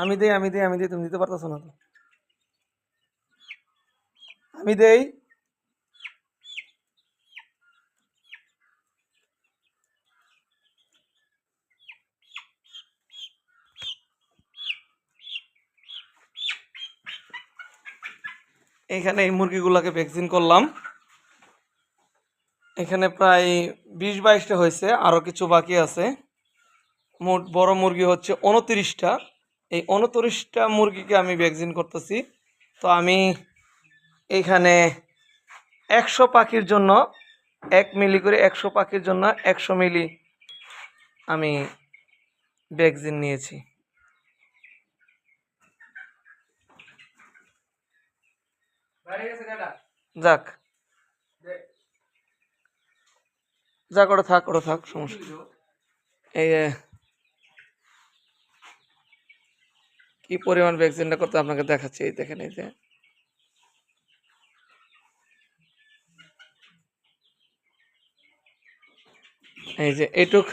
আমি দেই তুমি দিতে পারতেছো না তো। আমি দেই। এখানে এই মুরগিগুলোকে ভ্যাকসিন করলাম। এখানে প্রায় 20-22টা হয়েছে, আরও কিছু বাকি আছে। মোট বড় মুরগি হচ্ছে 29টা। এই 29টা মুরগিকে আমি ভ্যাকসিন করতেছি। তো আমি এইখানে 100 পাখির জন্য 1 মিলি করে, 100 পাখির জন্য 100 মিলি আমি ভ্যাকসিন নিয়েছি। যাক যাক, ওটা থাক সমস্যা। এই কি পরিমাণ ভ্যাকসিনটা করতে আপনাকে দেখাচ্ছি। এই দেখেন, এই যে এইটুক,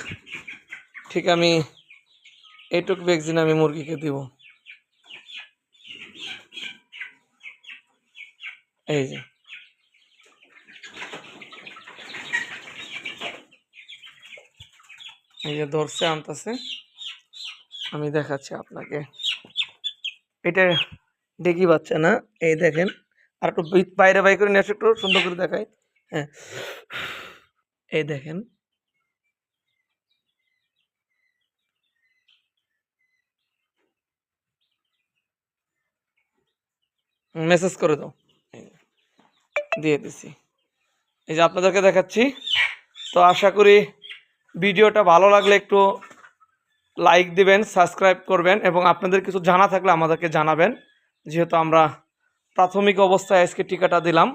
ঠিক আমি এইটুক ভ্যাকসিন আমি মুরগিকে দিব। এই যে ধরছে, আনতেছে, আমি দেখাচ্ছি আপনাকে। এটা ডেকি বাচ্চা না, এই দেখেন। আর একটু বাইরে করে নিয়ে আসে, একটু সুন্দর করে দেখায়। হ্যাঁ, এই দেখেন। মেসেজ করে দাও, দিয়ে দিছি। এই যে আপনাদেরকে দেখাচ্ছি। তো আশা করি ভিডিওটা ভালো লাগলে একটু লাইক দিবেন, সাবস্ক্রাইব করবেন, এবং আপনাদের কিছু জানা থাকলে আমাদেরকে জানাবেন। যেহেতু আমরা প্রাথমিক অবস্থায় আজকে টিকাটা দিলাম,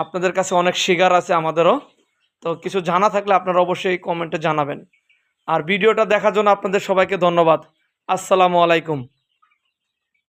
আপনাদের কাছে অনেক শিকার আছে, আমাদেরও। তো কিছু জানা থাকলে আপনারা অবশ্যই কমেন্টে জানাবেন। আর ভিডিওটা দেখার জন্য আপনাদের সবাইকে ধন্যবাদ। আসসালামু আলাইকুম।